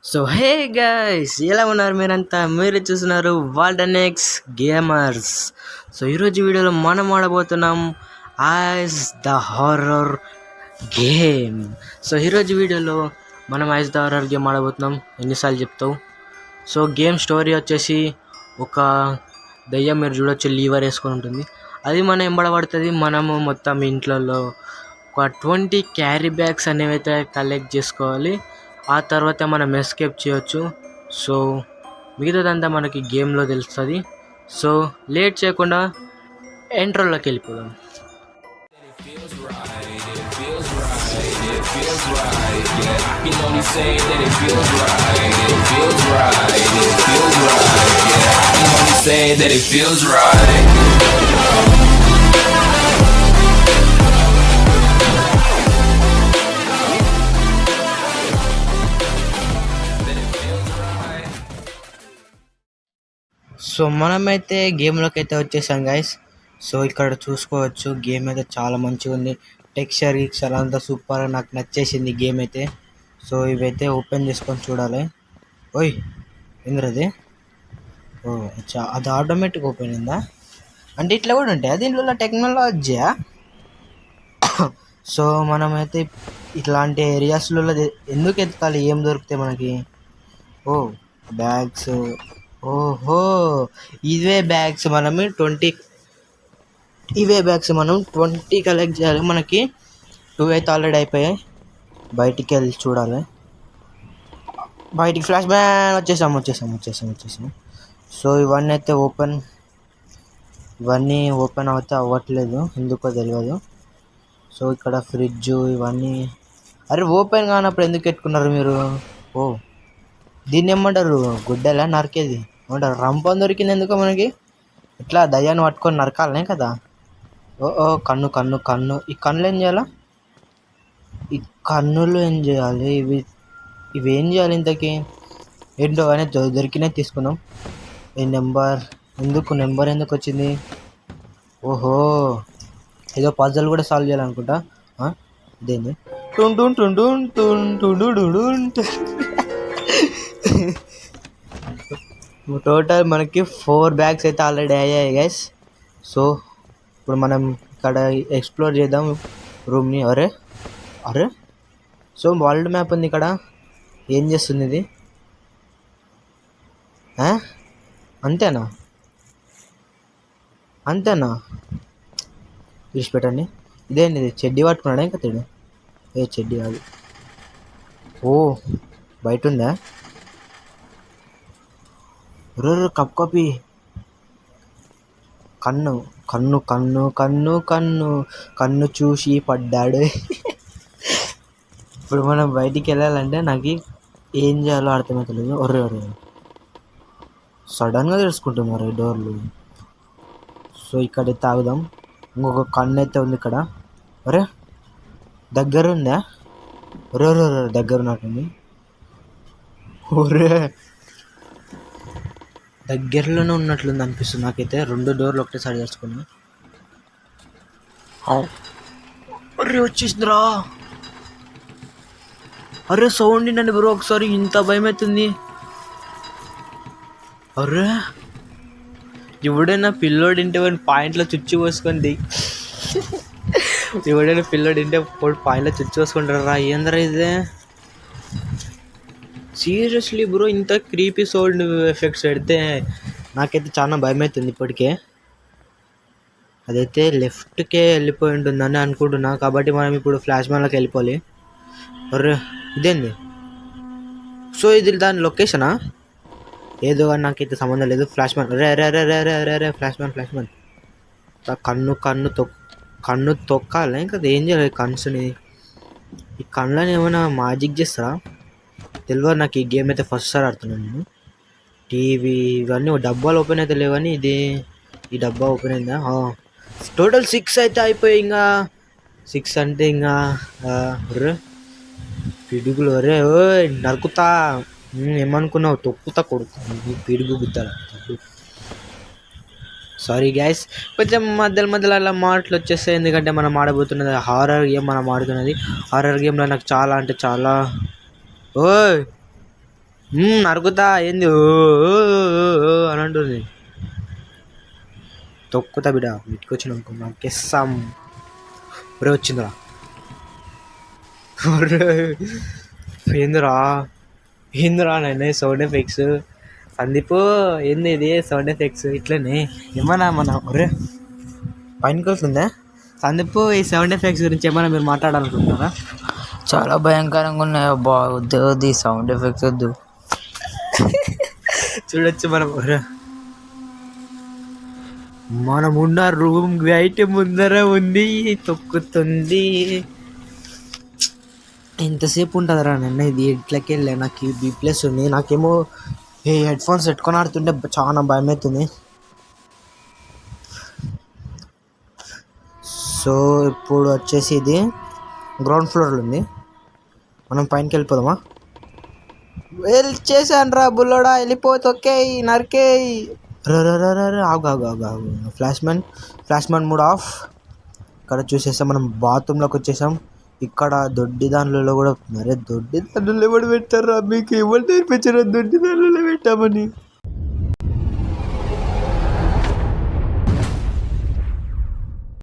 So hey guys, ఎలా ఉన్నారు మీరంతా? మీరు చూస్తున్నారు వాల్డనెక్స్ గేమర్స్. సో ఈరోజు వీడియోలో మనం ఆడబోతున్నాం as the horror game. So ఈరోజు వీడియోలో మనం యాజ్ ద హారర్ గేమ్ ఆడబోతున్నాం. ఎన్నిసార్లు చెప్తావు? సో గేమ్ స్టోరీ వచ్చేసి ఒక దయ్యం, మీరు చూడొచ్చు, లీవర్ వేసుకొని ఉంటుంది. అది మన ఎంబడబడుతుంది. మనము మొత్తం ఇంట్లో ఒక 20 క్యారీ బ్యాగ్స్ అనేవి అయితే కలెక్ట్ చేసుకోవాలి. ఆ తర్వాత మనం ఎస్కేప్ చేయొచ్చు. సో మిగతాదంతా మనకి గేమ్లో తెలుస్తుంది. సో లేట్ చేయకుండా ఎంట్రోలోకి వెళ్ళిపోదాం. సో మనమైతే గేమ్లోకి అయితే వచ్చేసాం గైస్. సో ఇక్కడ చూసుకోవచ్చు, గేమ్ అయితే చాలా మంచిగా ఉంది. టెక్స్చర్ గిక్చర్ అంతా సూపర్, నాకు నచ్చేసింది గేమ్ అయితే. సో ఇవైతే ఓపెన్ చేసుకొని చూడాలి. ఓయ్ ఏంద్రది? ఓ అచ్చా, అది ఆటోమేటిక్ ఓపెన్ అయిందా? అంటే ఇట్లా కూడా ఉంటాయి దీంట్లో టెక్నాలజీయా? సో మనమైతే ఇట్లాంటి ఏరియాస్లో ఎందుకు ఎత్తుకాలి? ఏం దొరుకుతాయి మనకి? ఓ బ్యాగ్స్, ఓహో ఇవే బ్యాగ్స్ మనం 20 కలెక్ట్ చేయాలి. మనకి 2 అయితే ఆల్రెడీ అయిపోయాయి. బయటికి వెళ్ళి చూడాలి. బయటికి ఫ్లాష్ బ్యాన్ వచ్చేసాం. సో ఇవన్నీ ఓపెన్ అయితే అవ్వట్లేదు, ఎందుకో తెలియదు. సో ఇక్కడ ఫ్రిడ్జ్ ఇవన్నీ, అరే ఓపెన్ కానప్పుడు ఎందుకు పెట్టుకున్నారు మీరు? ఓ దీన్ని ఏమంటారు? గుడ్డలా నరికేది ఏమంటారు? రంపం దొరికింది ఎందుకో మనకి. ఇట్లా దయ్యాన్ని పట్టుకొని నరకాలనే కదా. ఓ కన్ను. ఈ కన్నులు ఏం చేయాలా? ఈ కన్నులు ఏం చేయాలి? ఇవి ఏం చేయాలి ఇంతకీ? ఏంటో కానీ దొరికినాయి, తీసుకున్నాం. ఈ నెంబర్ ఎందుకు వచ్చింది? ఓహో ఏదో పజల్ కూడా సాల్వ్ చేయాలనుకుంటా. ఇదేంది? టోటల్ మనకి 4 బ్యాగ్స్ అయితే ఆల్రెడీ అయ్యాయి గైస్. సో ఇప్పుడు మనం ఇక్కడ ఎక్స్ప్లోర్ చేద్దాం రూమ్ని. అరే సో వరల్డ్ మ్యాప్ ఉంది ఇక్కడ. ఏం చేస్తుంది ఇది? అంతేనా? విడిచిపెట్టండి. ఇదేంటి ఇది? చెడ్డీ పట్టుకున్నాడా ఇంకా తెడు? ఏ చెడ్డీ కాదు. ఓ బయట ఉందా? Cup copy. కన్ను చూసి పడ్డాడు. ఇప్పుడు మనం బయటికి వెళ్ళాలంటే నాకు ఏం చేయాలో అర్థమవుతలేదు. ఒర్రే సడన్గా తెలుసుకుంటున్నారు ఈ డోర్లు. సో ఇక్కడైతే ఆగుదాం. ఇంకొక కన్ను అయితే ఉంది ఇక్కడ. ఒరే దగ్గర ఉందా? దగ్గర ఉన్నట్టుంది. దగ్గరలోనే ఉన్నట్లుంది అనిపిస్తుంది నాకైతే. 2 డోర్లు ఒకటేసారి తెరుచుకున్నా. అరే వచ్చేసిందిరా. అరే సౌండ్ ఏంటండి బ్రో? ఒకసారి ఇంత భయం అవుతుంది. అరే ఎవడైనా పిల్లోడు ఇంటే పాయింట్లో చుచ్చు పోసుకుంది. ఎవడైనా పిల్లోడు ఇంటే పాయింట్లో చుచ్చు పోసుకుంటారా? ఏంద్రా ఇదే? సీరియస్లీ బ్రో, ఇంత క్రీపీ సౌండ్ ఎఫెక్ట్స్ పెడితే నాకైతే చాలా భయం అవుతుంది ఇప్పటికే. అదైతే లెఫ్ట్కే వెళ్ళిపోయి ఉంటుందని అనుకుంటున్నా, కాబట్టి మనం ఇప్పుడు ఫ్లాష్ మ్యాన్లోకి వెళ్ళిపోవాలి. అరే ఇదేంది? సో ఇది దాని లొకేషనా? ఏదో కానీ నాకైతే సంబంధం లేదు. ఫ్లాష్ మ్యాన్ రే ఫ్లాష్ మ్యాన్ కన్ను తొక్కాలి ఇంకా ఏం చేయాలి? కన్సుని ఈ కళ్ళని ఏమైనా మ్యాజిక్ చేస్తారా? తెలియదు నాకు. ఈ గేమ్ అయితే ఫస్ట్ సారి ఆడుతున్నాను నేను. టీవీ ఇవన్నీ డబ్బాలు ఓపెన్ అయితే లేవని ఈ డబ్బా ఓపెన్ అయిందా? టోటల్ 6 అయితే అయిపోయాయి. ఇంకా 6 అంటే ఇంకా పిడుగులు. అరే ఓ నరుకుతా. ఏమనుకున్నావు? తొక్కుతా కొడుకు పిడుగు గుద్దాల. సారీ గ్యాస్, కొంచెం మధ్యలో అలా మాటలు వచ్చేస్తాయి, ఎందుకంటే మనం ఆడబోతున్నది హారర్ గేమ్. హారర్ గేమ్లో నాకు చాలా అంటే చాలా. ఓయ్ నరుకుతా ఏంది అని అంటుంది. తొక్కుతా బిడ్డ వీటికి వచ్చిన అనుకో నరికేస్తాం. ఒరే వచ్చిందిరా. ఏందిరా ఏందిరా నన్ను సౌండ్ ఎఫెక్ట్స్ సందీప్ ఏంది ఇది సౌండ్ ఎఫెక్ట్స్ ఇట్లనే ఏమన్నా మన ఒరే పైనకి వస్తుందా సందీప్? ఈ సౌండ్ ఎఫెక్ట్స్ గురించి ఏమైనా మీరు మాట్లాడాలనుకుంటున్నారా? చాలా భయంకరంగా ఉన్నాయి అబ్బా. వద్దు సౌండ్ ఎఫెక్ట్స్ వద్దు. చూడొచ్చు మనమున్న రూమ్ బయట ముందర ఉంది తొక్కుతుంది. ఎంతసేపు ఉంటుందిరా నన్ను ఇది ఇట్లకి వెళ్ళా. నాకు బీ ప్లస్ ఉంది. నాకేమో ఈ హెడ్ ఫోన్స్ పెట్టుకొని ఆడుతుంటే చాలా భయం అవుతుంది. సో ఇప్పుడు వచ్చేసి ఇది గ్రౌండ్ ఫ్లోర్లో ఉంది. మనం పైనకి వెళ్ళిపోదామా? చేశాను రా బుల్లోడా, వెళ్ళిపోతే ఓకే నరికేయి. ఆగు ఆగు ఆగు ఆగు. Flash man mood of. ఇక్కడ చూసేసాం మనం బాత్రూంలోకి వచ్చేసాం. ఇక్కడ దొడ్డి దానిలో కూడా మరే దొడ్డి దానిలో ఎవడు పెట్టారా? మీకు ఎవరు నేర్పించారా దొడ్డి దానిలో పెట్టామని?